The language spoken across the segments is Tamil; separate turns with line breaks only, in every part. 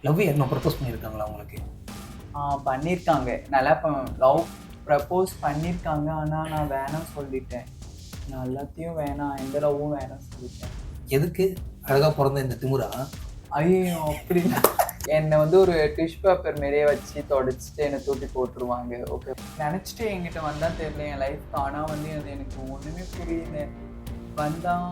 லவ் யாருன்னா ப்ரப்போஸ் பண்ணியிருக்காங்களா உங்களுக்கு?
பண்ணியிருக்காங்க. நல்லா லவ் ப்ரப்போஸ் பண்ணியிருக்காங்க. ஆனால் நான் வேணாம் சொல்லிட்டேன். நான் எல்லாத்தையும் வேணாம், எந்த லவ்வும் வேணாம் சொல்லிட்டேன்.
எதுக்கு? அழகா பிறந்த இந்த திமிரா?
ஐயோ! அப்படின்னா என்னை வந்து ஒரு டிஷ் பேப்பர் மாரியே வச்சு தொடச்சிட்டு என்னை தூக்கி போட்டுருவாங்க. ஓகே. நினச்சிட்டு என்கிட்ட வந்தான்னு தெரியல என் லைஃப்க்கு. ஆனால் வந்து அது எனக்கு ஒன்றுமே புரியல. வந்தான்,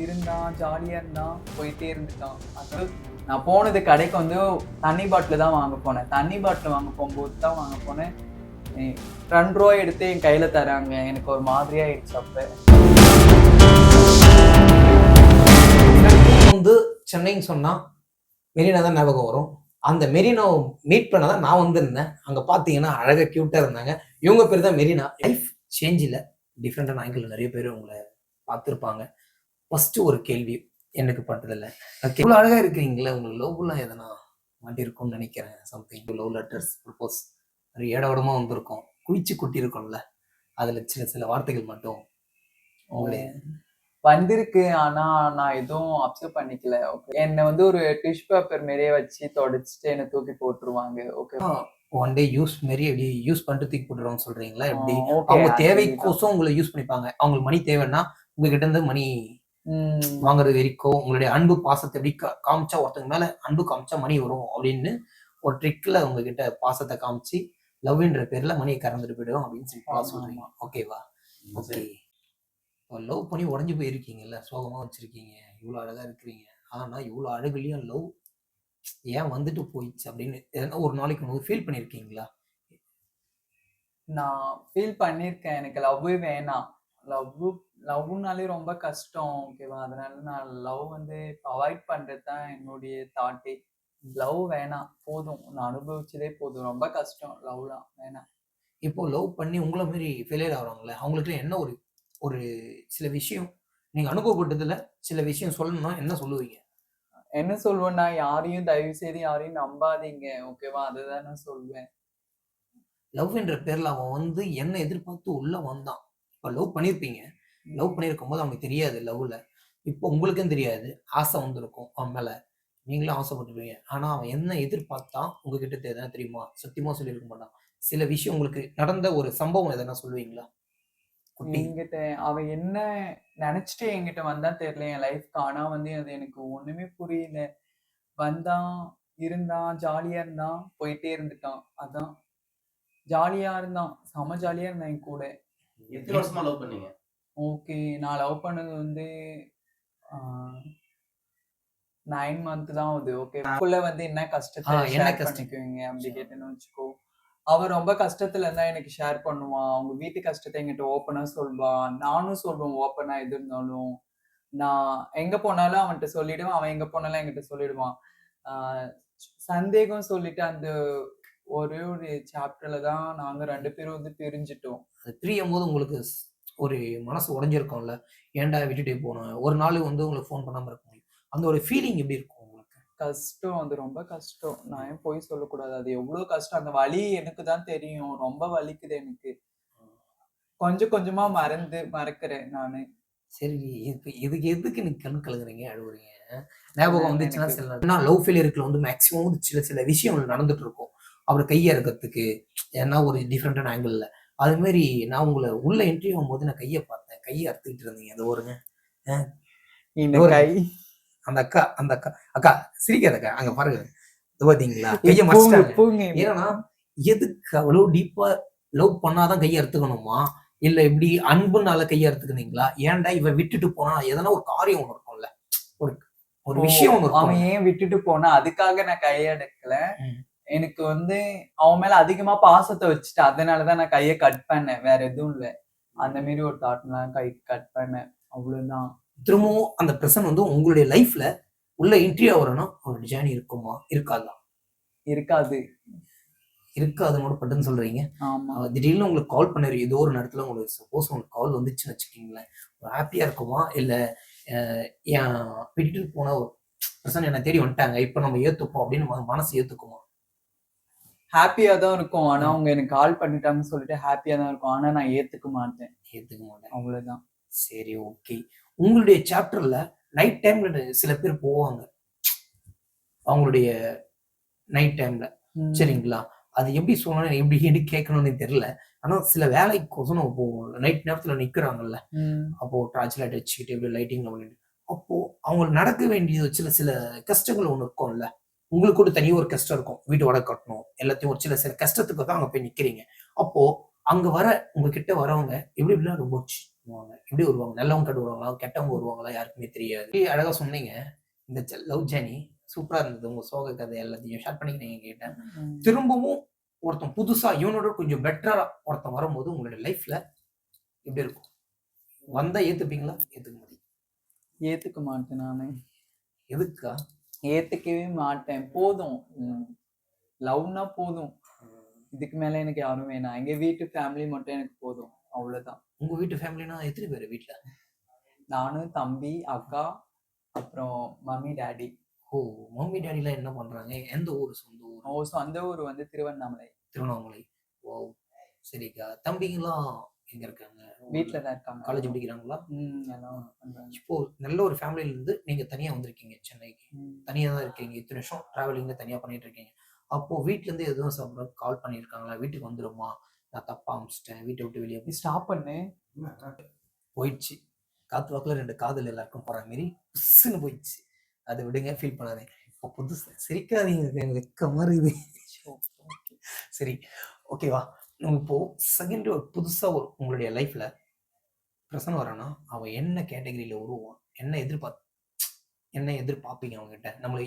இருந்தான், ஜாலியாக இருந்தான், போயிட்டே இருந்துட்டான். அதாவது நான் போனது கடைக்கு வந்து தண்ணி பாட்டில் தான் வாங்க போனேன். தண்ணி பாட்டில் வாங்க போகும்போது தான் வாங்க போனேன். ₹2 எடுத்து என் கையில தராங்க. எனக்கு ஒரு மாதிரியாயிடுச்சு அப்ப.
வந்து சென்னைன்னு சொன்னா மெரினா தான் ஞாபகம் வரும். அந்த மெரினாவை மீட் பண்ண தான் நான் வந்திருந்தேன். அங்க பாத்தீங்கன்னா அழகா கியூட்டா இருந்தாங்க. இவங்க பேர் தான் மெரினா. லைஃப் சேஞ்சில் டிஃப்ரெண்டான ஆங்கிள் நிறைய பேர் உங்களை பார்த்துருப்பாங்க. ஃபர்ஸ்ட் ஒரு கேள்வி எனக்கு பண்றதில்ல. இவ்வளோ அழகா இருக்கிறீங்களே, உங்களுக்கு லவ்லாம் எதனா மாட்டிருக்கும்னு நினைக்கிறேன். சம்திங் லவ் லெட்டர்ஸ் ப்ரப்போஸ் அது ஏடவடமா வந்திருக்கும். குவிச்சு கொட்டி இருக்கும்ல, அதுல சில சில வார்த்தைகள் மட்டும் உங்களுடைய
வந்திருக்கு. ஆனா நான் எதுவும் அப்சர்வ் பண்ணிக்கல. ஓகே. என்ன வந்து ஒரு டிஷ் பேப்பர் மாரியே வச்சு தொடச்சிட்டு என்ன தூக்கி போட்டுருவாங்க. ஓகே.
ஒன் டே யூஸ் மாரி எப்படி யூஸ் பண்ணிட்டு தூக்கி போட்டுருவாங்க சொல்றீங்களா? எப்படி
ஓகே.
அவங்க
அதேதான்.
தேவைக்கோசம் உங்களை யூஸ் பண்ணிப்பாங்க. அவங்களுக்கு மணி தேவைன்னா உங்ககிட்ட இருந்து மணி வாங்குறது வரைக்கும் உங்களுடைய அன்பு பாசத்தை எப்படி காமிச்சா ஒருத்தங்க மேல அன்பு காமிச்சா மணி வரும் அப்படின்னு ஒரு ட்ரிக்ல உங்ககிட்ட பாசத்தை காமிச்சு லவ்ன்ற பேர்ல மணியை கறந்துட்டு போயிடும் அப்படின்னு சிம்பிளா சொல்றீங்க. ஓகேவா? ஓகே. லவ் பண்ணி உடஞ்சு போயிருக்கீங்கல்ல, சோகமா வச்சிருக்கீங்க, இவ்வளவு அழகா இருக்கிறீங்க. ஆனா இவ்வளவு அழகுலயும் லவ் ஏன் வந்துட்டு போயிடுச்சு அப்படின்னு எதனா ஒரு நாளைக்கு ஃபீல் பண்ணிருக்கீங்களா?
நான் ஃபீல் பண்ணியிருக்கேன். எனக்கு லவ்வே வேணாம். லவ்வுனாலே ரொம்ப கஷ்டம். ஓகேவா? அதனால நான் லவ் வந்து அவாய்ட் பண்றது தான் என்னுடைய தாட்டே. லவ் வேணாம். போதும். நான் அனுபவிச்சதே போதும். ரொம்ப கஷ்டம் லவ்லாம் வேணாம்.
இப்போ லவ் பண்ணி உங்கள மாரி ஃபெயிலியர் ஆகுறாங்கல்ல, அவங்களுக்கு என்ன ஒரு ஒரு சில விஷயம் நீங்க அனுபவப்பட்டதுல சில விஷயம் சொல்லணும்னா என்ன சொல்லுவீங்க?
என்ன சொல்வேன்னா, யாரையும் தயவு செய்து யாரையும் நம்பாதீங்க. ஓகேவா? அதுதான் நான் சொல்வேன்.
லவ் என்ற பேர்ல அவன் வந்து என்ன எதிர்பார்த்து உள்ள வந்தான். இப்ப லவ் பண்ணியிருப்பீங்க. லவ் பண்ணியிருக்கும்போது அவனுக்கு தெரியாது லவ்ல. இப்போ உங்களுக்கும் தெரியாது. ஆசை வந்திருக்கும் அவன் மேல. நீங்களும் ஆசைப்பட்டுருப்பீங்க. ஆனா அவன் என்ன எதிர்பார்த்தான் உங்ககிட்ட எதனா தெரியுமா? சத்தியமா சொல்லியிருக்க மாட்டான். சில விஷயம் உங்களுக்கு நடந்த ஒரு சம்பவம் எதனா சொல்லுவீங்களா? குட்டி.
என்கிட்ட அவன் என்ன நெனச்சுட்டு என்கிட்ட வந்தான்னு தெரியல என் லைஃப்க்கு. ஆனா வந்து அது எனக்கு ஒண்ணுமே புரியல. வந்தான், இருந்தான், ஜாலியா இருந்தான், போயிட்டே இருந்துட்டான். அதான். ஜாலியா இருந்தான். செம ஜாலியா இருந்தான் என் கூட.
எத்தன வருஷமா லவ் பண்ணீங்க?
ஓகே. நான் லவ் பண்ணது வந்து ஆ 9 மந்த் தான் ஆகுது. ஓகே. உள்ள வந்து என்ன கஷ்டத்த
என்ன
ஷேர்
கஷ்டம்?
பண்ணிக்குவீங்க அப்படி கேட்டேன்னு வச்சுக்கோ. அவன் ரொம்ப கஷ்டத்துல இருந்தா எனக்கு ஷேர் பண்ணுவான். அவங்க வீட்டு கஷ்டத்த என்கிட்ட ஓப்பனா சொல்வான். நானும் சொல்வேன் ஓப்பனா எது இருந்தாலும். நான் எங்க போனாலும் அவன்ட்ட சொல்லிடுவேன். அவன் எங்க போனாலும் என்கிட்ட சொல்லிடுவான். ஆ சந்தேகம் சொல்லிட்டு அந்த ஒரே ஒரு சாப்டர்ல தான் நாங்க 2 பேரும் வந்து பிரிஞ்சுட்டோம்.
அது பிரியும்போது உங்களுக்கு ஒரு மனசு உடைஞ்சிருக்கும்ல. ஏன்டா விட்டுட்டு போன? ஒரு நாள் வந்து உங்களுக்கு ஃபோன் பண்ணாம இருக்க முடியும். அந்த ஒரு ஃபீலிங் எப்படி இருக்கும் உங்களுக்கு?
கஷ்டம். அது ரொம்ப கஷ்டம். நான் ஏன் பொய் சொல்லக்கூடாது. அது எவ்ளோ கஷ்டம். அந்த வலி எனக்கு தான் தெரியும். ரொம்ப வலிக்குது எனக்கு. கொஞ்சம் கொஞ்சமா மறக்கிறேன் நானு.
சரி, இதுக்கு எதுக்கு நீங்க கண் கலங்குறீங்க, அழுவுறீங்க? ஞாபகம் வந்துச்சுன்னா
எனக்கு
சில லவ் ஃபெயிலியர்ல வந்து மேக்ஸிமம் வந்து சில சில விஷயங்கள் நடந்துட்டு இருக்கும். அவர கைய அறுக்கறதுக்கு ஏன்னா ஒரு டிஃபரெண்டான ஆங்கிள்ல. அது மாரி நான் உங்கள உள்ள என்ட்ரி ஆகும்போது நான் கைய பார்த்தேன். கைய அறுத்துக்கிட்டு இருந்தீங்க. அதோ பாருங்க. அ
இந்த
இதோ பாருங்க.
கை
அந்த அக்கா அக்கா சிரிக்காதக்கா. அங்க பாருங்க. இதோ பார்த்தீங்களா? கைய
பூங்கு
மறைச்சுட்டாங்க.
பூங்கு
ஏன்னா, எதுக்கு அவ்வளோ டீப்பா லவ் பண்ணாதான் கைய அறுத்துக்கணுமா? இல்ல இப்படி அன்புனால கைய அறுத்துக்கினீங்களா? ஏன்டா இவன் விட்டுட்டு போனா எதனா ஒரு காரியம் ஒண்ணு இருக்கும்ல. ஒரு ஒரு
ஓ!
விஷயம் ஒண்ணு
அவன்
இருக்கும்ல.
ஏன் விட்டுட்டு போனா, அதுக்காக நான் கைய எடுக்கல.
ம்.
எனக்கு வந்து அவன் மேல அதிகமா பாசத்த வச்சுட்டேன். அதனால தான் நான் கைய கட் பண்ணேன். வேற எதுவும் இல்ல. அந்த மாரி ஒரு தாட்ல தான் கை கட் பண்ணேன். அவ்வளவுதான்.
திரும்பவும் அந்த பெர்சன் வந்து உங்களுடைய லைஃப்ல உள்ள என்ட்ரி ஆவறன்னா, ஒரு ஜர்னி இருக்குமா? இருக்காதா?
இருக்காது.
இருக்காதுன்னு கூட பட்டுன்னு சொல்றீங்க.
ஆமா.
திடீர்னு உங்களுக்கு கால் பண்ணாரு. ஏதோ ஒரு நேரத்துல உங்களுக்கு சப்போஸ் உங்களுக்கு கால் வந்துச்சுன்னு வச்சுக்கங்களேன். ஹாப்பியா இருக்குமா? இல்ல அ என் விட்டுட்டு போன ஒரு பெர்சன் என்ன தேடி வந்துட்டாங்க. இப்ப நம்ம ஏத்துப்போம் அப்படின்னு மனசு ஏத்துக்குமா?
ஹேப்பியா தான் இருக்கும். ஆனா,
ம்.
அவங்க எனக்கு கால் பண்ணிட்டாங்கன்னு சொல்லிட்டு ஹேப்பியா தான் இருக்கும். ஆனா, நான் ஏத்துக்க மாட்டேன்.
ஏத்துக்க மாட்டேன்.
அவ்வளவுதான்.
சரி, ஓகே. உங்களுடைய சாப்டர்ல நைட் டைம்ல சில பேர் போவாங்க. அவங்களுடைய நைட் டைம்ல.
ம்.
சரிங்களா? அது எப்படி சொல்லணும், எப்படி கேட்கணும்னு தெரியல. ஆனா சில வேலைக்கோசரம் இப்போ நைட் நேரத்துல நிக்கிறாங்கல்ல.
ம்.
அப்போ டார்ச் லைட் வச்சுக்கிட்டு இப்படி லைட்டிங்ல பண்ணிட்டு, அப்போ அவங்களுக்கு நடக்க வேண்டிய சில சில கஷ்டங்கள் ஒண்ணு இருக்கும்ல. உங்களுக்கு கூட தனி ஒரு கஷ்டம் இருக்கும். வீட்டு வாடகை கட்டணும். எல்லாத்தையும் ஒரு சில சில கஷ்டத்துக்கு தான் அங்க போய் நிக்கிறீங்க. அப்போ அங்க உங்ககிட்ட வரவங்க எப்படி எப்படிலாம் ரோபோட்ஸ் வருவாங்க? எப்படி வருவாங்க? நல்லவங்க கிட்ட வருவாங்களா? கெட்டவங்க வருவாங்களா? யாருக்குமே தெரியாது. அழகா சொன்னீங்க. இந்த லவ் ஜர்னி சூப்பரா இருந்தது. உங்க சோக கதை எல்லாத்தையும் ஷேர் பண்ணிக்கிட்டீங்க என்கிட்ட.
ம்.
திரும்பவும் ஒருத்தன் புதுசா இவனோட கொஞ்சம் பெட்டரா ஒருத்தன் வரும்போது உங்களுடைய லைஃப்ல எப்படி இருக்கும்? வந்தா ஏத்துப்பீங்களா? ஏத்துக்க மாட்டீங்க.
ஏத்துக்க மாட்டேன் நானு.
எதுக்கா?
ஏத்துக்கவே மாட்டேன். போதும். லவ்னா போதும். இதுக்கு மேல எனக்கு யாரும் வேணாம். எங்க வீட்டு ஃபேமிலி மட்டும் எனக்கு போதும். அவ்வளவுதான்.
உங்க வீட்டு ஃபேமிலினா எத்தனை பேரு வீட்ல?
நானு, தம்பி, அக்கா, அப்புறம் மம்மி, டாடி.
ஓ! மம்மி, டாடிலாம் என்ன பண்றாங்க? எந்த ஊரு? சொந்த ஊரு?
சொந்த ஊர் வந்து திருவண்ணாமலை.
திருவண்ணாமலை. வாவ்! சரிக்கா. தம்பிங்கலாம் எங்க இருக்காங்க?
வீட்ல தான் இருக்காங்க.
காலேஜ் படிக்கிறாங்களா?
எல்லாம் பண்றாங்க.
இப்போ நல்ல ஒரு ஃபேமிலில இருந்து நீங்க தனியா வந்திருக்கீங்க சென்னைக்கு. தனியா தான் இருக்கீங்க. இத்தன வருஷம் டிராவலிங்ல தனியா பண்ணிட்டு இருக்கீங்க. அப்போ வீட்ல இருந்து எதுவும் சாப்பிட கால் பண்ணியிருக்காங்களா? வீட்டுக்கு வந்துருமா? நான் தப்பா அனுப்பிச்சுட்டேன். வீட்ட விட்டு வெளிய
நீ ஸ்டாப் பண்ணு.
போயிடுச்சு. காத்து வாக்குல 2 காதல் எல்லாருக்கும் போற மாரி புஸ்ஸுன்னு போயிடுச்சு. அத விடுங்க. ஃபீல் பண்ணாதீங்க. இப்போ புதுசா சிரிக்காதீங்க. எனக்கு வெக்கமா இருக்குது. சரி. ஓகேவா? இப்போ செகண்ட் புதுசா உங்களுடைய லைஃப்ல பிரசன்ன வரான்னா, அவன் என்ன கேட்டகரியில வருவான்? என்ன எதிர்பார்ப்பீங்க அவன்கிட்ட? நம்மள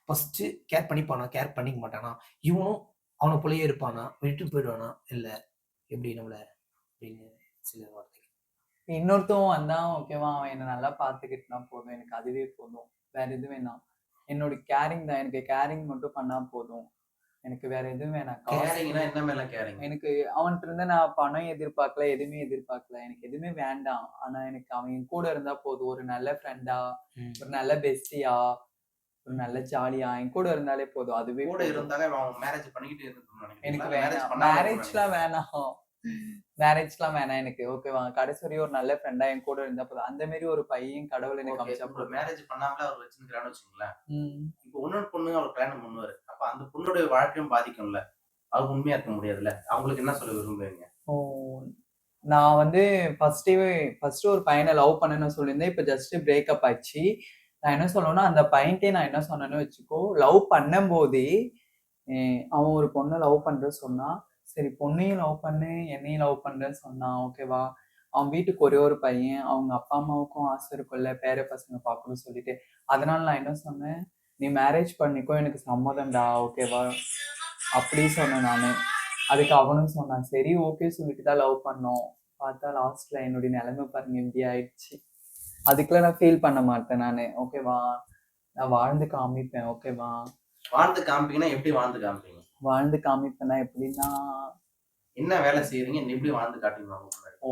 ஃபர்ஸ்ட்டு கேர் பண்ணிப்பானா? கேர் பண்ணிக்க மாட்டானா? இவனும் அவன போலயே இருப்பானா? விட்டுட்டு போயிடுவானா? இல்ல எப்படி நம்மள அப்படின்னு சில வார்த்தைகள்.
இன்னொருத்தவன் வந்தான் ஓகேவா, அவன் என்ன நல்லா பார்த்துக்கிட்டுனா போதும். எனக்கு அதுவே போதும். வேற எதுவும் வேணாம். என்னோட கேரிங் தான். எனக்கு கேரிங் மட்டும் பண்ணா போதும். எனக்கு வேற எதுவும் வேணாம்.
கேரிங்னா என்ன மேல கேரிங்?
எனக்கு அவன்ட்ட இருந்து நான் பணம் எதிர்பார்க்கல, எதுவுமே எதிர்பார்க்கல. எனக்கு எதுவுமே வேண்டாம். ஆனா எனக்கு அவன் என் கூட இருந்தா போதும். ஒரு நல்ல ஃப்ரெண்டா, ஒரு நல்ல பெஸ்டியா, ஒரு நல்ல ஜாலியா என் கூட இருந்தாலே போதும். அதுவே
கூட
போதும்.
இருந்தாங்க அவன் மேரேஜ் பண்ணிக்கிட்டு இருக்கணும்னு
எனக்கு
நினைக்கிறீங்களா? மேரேஜ்
வேணாம்.
பண்ணாம
மேரேஜ்லாம் வேணாம். மேரேஜ்லாம் வேணாம் எனக்கு. ஓகேவா? கடைசி வரையும் ஒரு நல்ல ஃப்ரெண்டா என் கூட இருந்தா போதும். அந்த மாரி ஒரு பையன் கடவுள் எனக்கு
ஓகே.
அமைச்சா
உங்கள
போதும்.
மேரேஜ் பண்ணாமலே அவர் வச்சிருக்கான்னு வச்சுக்கோங்களேன்.
ம்.
இப்போ இன்னொரு பொண்ணு அவர் கல்யாணம் பண்ணுவாரு. அப்ப அந்த பொண்ணுடைய வாழ்க்கையும் பாதிக்கும்ல. அது உண்மையா இருக்க முடியாதுல்ல. அவங்களுக்கு என்ன சொல்ல விரும்புவீங்க?
ஓ! நான் வந்து ஃபர்ஸ்ட்டு ஒரு பையன லவ் பண்ணேன்னு சொல்லியிருந்தேன். இப்ப ஜஸ்ட் பிரேக்கப் ஆச்சு. நான் என்ன சொல்லுவேன்னா, அந்த பையன்ட்டயே நான் என்ன சொன்னேன்னு வச்சுக்கோ, லவ் பண்ணும்போதே அவன் ஒரு பொண்ண லவ் பண்றேன்னு சொன்னான். சரி பொண்ணையும் லவ் பண்ணு, என்னையும் லவ் பண்றேன்னு சொன்னான். ஓகேவா? அவன் வீட்டுக்கு ஒரே ஒரு பையன். அவங்க அப்பா, அம்மாவுக்கும் ஆசை இருக்கும்ல, பேர பசங்க பார்க்கணும்னு சொல்லிட்டு. அதனால நான் என்ன சொன்னேன், "நீ மேரேஜ் பண்ணிக்கோ, எனக்கு சம்மதம்டா. ஓகேவா?" அப்படி சொன்னேன் நானு. அதுக்கு அவனும் சொன்னான். சரி ஓகே சொல்லிட்டு தான் லவ் பண்ணோம். பார்த்தா லாஸ்ட்ல என்னுடைய நிலைமை பாருங்க இப்படி ஆயிடுச்சு. அதுக்கெல்லாம் நான் ஃபீல் பண்ண மாட்டேன் நானு. ஓகேவா? நான் வாழ்ந்து காமிப்பேன். ஓகேவா?
வாழ்ந்து காமிப்பீங்கன்னா எப்படி வாழ்ந்து காமிப்பீங்க?
வாழ்ந்து காமிப்பேன்னா எப்படின்னா,
என்ன வேலை செய்றீங்க? எப்படி வாழ்ந்து காட்டுவீங்க அவங்க முன்னாடி?
இப்போ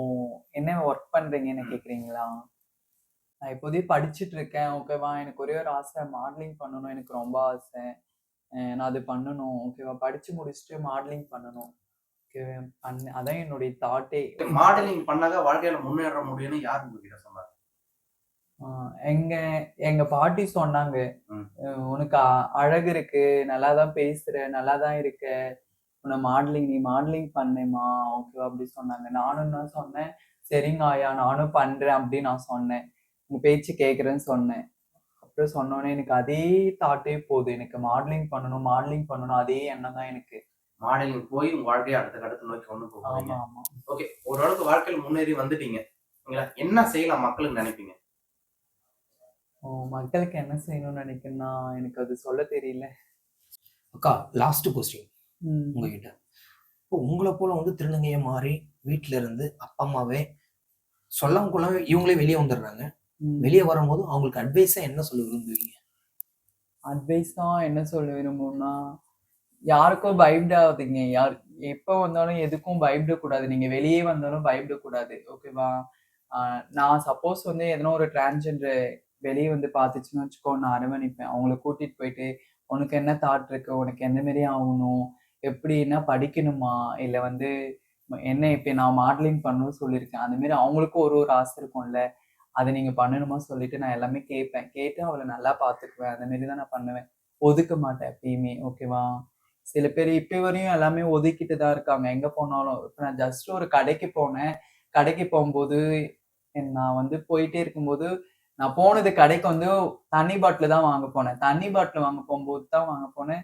என்ன ஒர்க் பண்றீங்கன்னு கேட்கிறீங்களா? நான் இப்போதைக்கு படிச்சுட்டு இருக்கேன். ஓகேவா? எனக்கு ஒரே ஒரு ஆசை மாடலிங் பண்ணணும். எனக்கு ரொம்ப ஆசை. நான் அது பண்ணணும். ஓகேவா? படிச்சு முடிச்சுட்டு மாடலிங் பண்ணணும். ஓகே அதான் என்னுடைய தாட்டே.
மாடலிங் பண்ணாக வாழ்க்கையில முன்னேற முடியும்னு யார் உங்ககிட்ட சொன்னாரு?
ஆ எங்க எங்க பாட்டி சொன்னாங்க.
ம்.
"உனக்கு அழகு இருக்கு. நல்லா தான் பேசுற. நல்லா தான் இருக்க. நீ மாடலிங் பண்ணுமா." ஓகேவா? அப்படி சொன்னாங்க. நானும் என்ன சொன்னேன், "சரிங்க ஆயா, நானும் பண்றேன்." அப்படின்னு நான் சொன்னேன். உங்க பேச்சு கேட்கிறேன்னு சொன்னேன். அப்புறம் சொன்னோனே எனக்கு அதே தாட்டே போதும். எனக்கு மாடலிங் பண்ணணும். அதே எண்ணம் தான் எனக்கு.
மாடலிங் போய் உங்க வாழ்க்கைய அடுத்த கட்டத்த நோக்கி கொண்டு போறீங்க.
ஆமா, ஆமா.
ஓகே. ஓரளவுக்கு வாழ்க்கையில முன்னேறி வந்துட்டீங்க. நீங்களா என்ன செய்யலாம் மக்களுக்கு நினைப்பீங்க?
மக்களுக்கு என்ன செய்யணும்னு நினைக்கிறேன்னா, எனக்கு அது சொல்ல தெரியல.
அக்கா லாஸ்ட் கொஸ்டின்
ம்.
உங்ககிட்ட. இப்போ உங்கள போல திருநங்கையா மாறி வீட்ல இருந்து அப்பா, அம்மாவே சொல்லாம கொள்ளாம இவங்களே வெளிய வந்துடுறாங்க.
ம்.
வெளிய வரும்போது அவங்களுக்கு அட்வைஸா என்ன சொல்ல விரும்புவீங்க?
அட்வைஸா என்ன சொல்ல விரும்பும்னா, யாருக்கும் பயப்படாதீங்க. எப்ப வந்தாலும் எதுக்கும் பயப்படக்கூடாது. நீங்க வெளியே வந்தாலும் பயப்படக்கூடாது. ஓகேவா? அ நான் சப்போஸ் எதனா ஒரு டிரான்ஸ்ஜெண்டர் வெளிய பார்த்துச்சுன்னு வச்சுக்கோ, நான் அரவணைப்பேன். அவங்கள கூட்டிட்டு போயிட்டு, "உனக்கு என்ன தாட் இருக்கு? உனக்கு எந்த மாரி ஆவணும்? எப்படின்னா படிக்கணுமா? இல்ல என்ன இப்ப நான் மாடலிங் பண்ணணும்னு சொல்லியிருக்கேன்." அந்த மாரி அவங்களுக்கும் ஒரு ஒரு ஆசை இருக்கும்ல. அத நீங்க பண்ணணுமா சொல்லிட்டு நான் எல்லாமே கேட்பேன். கேட்டு அவள நல்லா பார்த்துக்குவேன். அந்த மாரி தான் நான் பண்ணுவேன். ஒதுக்க மாட்டேன் எப்பயுமே. ஓகேவா? சில பேர் இப்ப வரையும் எல்லாமே ஒதுக்கிட்டு தான் இருக்காங்க. எங்க போனாலும். இப்ப நான் ஜஸ்ட் ஒரு கடைக்கு போனேன். கடைக்கு போம்போது நான் வந்து போயிட்டே இருக்கும்போது, நான் போனது கடைக்கு வந்து தண்ணி பாட்டில் தான் வாங்க போனேன். தண்ணி பாட்டில் வாங்க போம்போது தான் வாங்க போனேன்.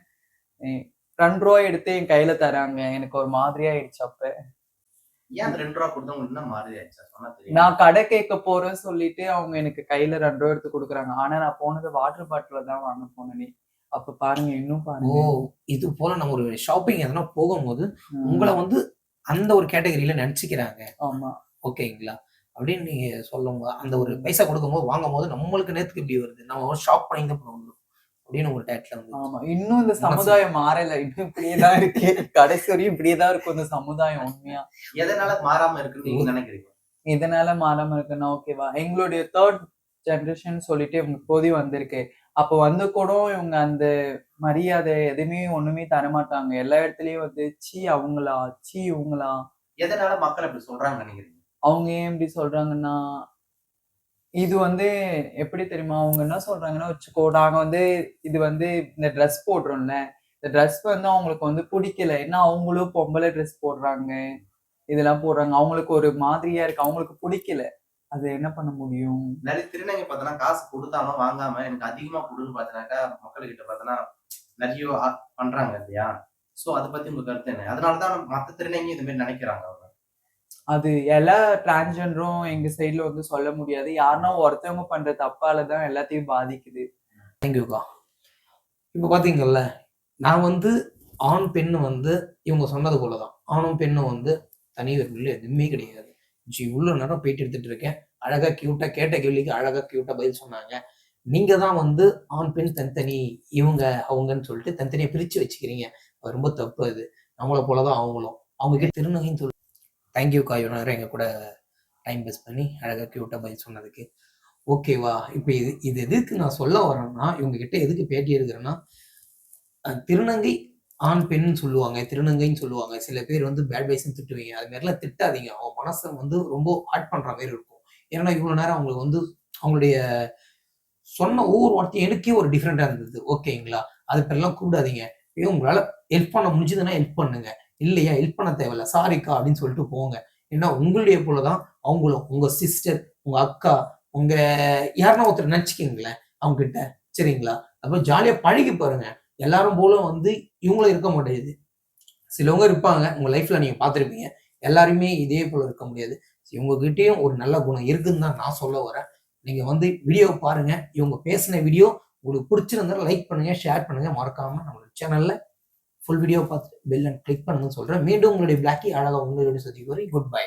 எ ரூ. 2 எடுத்து என் கையில தராங்க. எனக்கு ஒரு மாதிரியா ஆயிடுச்சு அப்ப.
ஏன் அந்த ரூ. 2 கொடுத்தா உங்களுக்கு என்ன மாறுதி ஆயிடுச்சா? சொன்னா தெரியும்.
நான் கடை கேட்க போறேன்னு சொல்லிட்டு அவங்க எனக்கு கையில ரூ. 2 எடுத்து குடுக்குறாங்க. ஆனா நான் போனது வாட்டர் பாட்டில்ல தான் வாங்க போனேனே. அப்ப பாருங்க, இன்னும்
ஓ!
பாருங்க.
இது போல நம்ம ஒரு ஷாப்பிங் எதனா போகும்போது, உங்கள
ம்.
வந்து அந்த ஒரு கேட்டகரியில நெனச்சுக்கிறாங்க.
ஆமா.
ஓகேங்களா? அப்படின்னு நீங்க சொல்லும்போது, அந்த ஒரு
ம்.
பைசா குடுக்கும்போது, வாங்கும்போது நம்மளுக்கு நேத்துக்கு இப்படி வருது. நம்ம ஷாப் பண்ணி தான் போகணும். அப்படின்னு ஒரு டேட்ல வந்துச்சு.
ஆமா. இன்னும் இந்த
மனசு
சமுதாயம் மாறல. இன்னும் இப்படியே தான் இருக்கு. கடைசி வரையும் இப்படியே தான் இருக்கும் இந்த சமுதாயம் உண்மையா.
எதனால மாறாம இருக்குன்னு நீங்க நினைக்கிறீங்க?
எதனால மாறாம இருக்குன்னா, ஓகேவா? எங்களுடைய 3 ஜெனரேஷன் சொல்லிட்டு இவங்க இப்போதைக்கு வந்திருக்கு. அப்போ வந்து கூட இவங்க அந்த மரியாதை எதுவுமே ஒண்ணுமே தரமாட்டாங்க. எல்லா இடத்துலயும் வந்து, "ச்சீ அவங்களா? ச்சீ இவங்களா?"
எதனால மக்கள் அப்படி சொல்றாங்கன்னு நினைக்கிறீங்க?
அவங்க ஏன் இப்படி சொல்றாங்கன்னா, இது வந்து எப்படி தெரியுமா? அவங்க என்ன சொல்றாங்கன்னா வச்சுக்கோ, நாங்க வந்து இது வந்து இந்த ட்ரெஸ் போடுறோம்ல, இந்த ட்ரெஸ் வந்து அவங்களுக்கு வந்து புடிக்கல. ஏன்னா அவங்களும் பொம்பள ட்ரெஸ் போடுறாங்க. இதெல்லாம் போடுறாங்க. அவங்களுக்கு ஒரு மாதிரியா இருக்கு. அவங்களுக்கு புடிக்கல. அது என்ன பண்ண முடியும்?
நிறைய திருநங்கை பார்த்தோன்னா, காசு குடுத்தாலும் வாங்காம எனக்கு அதிகமா குடுன்னு பார்த்தீங்கன்னாக்கா, மக்கள்கிட்ட பார்த்தோன்னா, நெறைய பண்றாங்க இல்லையா? சோ அத பத்தி உங்க கருத்து என்ன? அதனால தான் மத்த திருநங்கையும் இது மாரி நினைக்கிறாங்க அவங்க.
அது எல்லா டிரான்ஸ்ஜெண்டரும் எங்க சைடுல வந்து சொல்ல முடியாது. யாருன்னா ஒருத்தவங்க பண்ற தப்பால தான் எல்லாத்தையும் பாதிக்குது.
தேங்க்யூக்கா. இப்ப பாத்தீங்கல்ல, நான் வந்து ஆண், பெண் வந்து இவங்க சொன்னது போல தான். ஆணும், பெண்ணும் வந்து தனி வேறுபாடு எதுவுமே கிடையாது. இவ்ளோ நேரம் பேட்டி எடுத்துட்டு இருக்கேன். அழகா கியூட்டா கேட்ட கேள்விக்கு அழகா கியூட்டா பதில் சொன்னாங்க. நீங்க தான் வந்து ஆண், பெண் தனித்தனி, இவங்க, அவங்கன்னு சொல்லிட்டு தனித்தனியா பிரிச்சு வச்சுக்கிறீங்க. அது ரொம்ப தப்பு அது. நம்மள போல தான் அவங்களும். அவங்க கிட்ட திருநங்கைன்னு சொல்லி தேங்க்யூக்கா. இவ்வளோ நேரம் எங்க கூட டைம் வேஸ்ட் பண்ணி அழகா கியூட்டா பதில் சொன்னதுக்கு. ஓகேவா? இப்ப இது இது எதுக்கு நான் சொல்ல வரேன்னா, இவங்க கிட்ட எதுக்கு பேட்டி எடுக்கிறேன்னா, திருநங்கை ஆண், பெண்ன்னு சொல்லுவாங்க. திருநங்கைன்னு சொல்லுவாங்க. சில பேர் வந்து பேட் பாய்ஸ்ன்னு திட்டுவீங்க. அது மாரிலாம் திட்டாதீங்க. அவங்க மனச வந்து ரொம்ப ஹர்ட் பண்ற மாரி இருக்கும். ஏன்னா, இவ்வளோ நேரம் அவங்களுக்கு வந்து அவங்களுடைய சொன்ன ஒவ்வொரு வார்த்தையும் எனக்கே ஒரு டிஃபரெண்ட்டா இருந்தது. ஓகேங்களா? அது மாரிலாம் கூப்பிடாதீங்க. ஏன் உங்களால ஹெல்ப் பண்ண முடிஞ்சதுன்னா ஹெல்ப் பண்ணுங்க. இல்லையா ஹெல்ப் பண்ண தேவையில்ல. சாரிக்கா அப்படின்னு சொல்லிட்டு போங்க. ஏன்னா, உங்களுடைய போல தான் அவங்களும். உங்க சிஸ்டர், உங்க அக்கா, உங்க யாருன்னா ஒருத்தர் நெனச்சுக்கங்களேன் அவங்ககிட்ட. சரிங்களா? அப்ப ஜாலியா பழகி பாருங்க. எல்லாரும் போல வந்து இவங்களும் இருக்க முடியாது. சிலவங்க இருப்பாங்க. உங்க லைஃப்ல நீங்க பார்த்திருப்பீங்க. எல்லாருமே இதே போல இருக்க முடியாது. இவங்க கிட்டயும் ஒரு நல்ல குணம் இருக்குன்னு தான் நான் சொல்ல வரேன். நீங்க வந்து வீடியோ பாருங்க. இவங்க பேசின வீடியோ உங்களுக்கு பிடிச்சிருந்தா லைக் பண்ணுங்க, ஷேர் பண்ணுங்க. மறக்காம நம்மளோட சேனல்ல ஃபுல் வீடியோ பார்த்துட்டு பெல் அண்ட் கிளிக் பண்ணுங்கன்னு சொல்றேன். மீண்டும் உங்களுடைய பிளாக்கி அழகா உங்களுடைய சந்திக்கும் வரை குட் பை.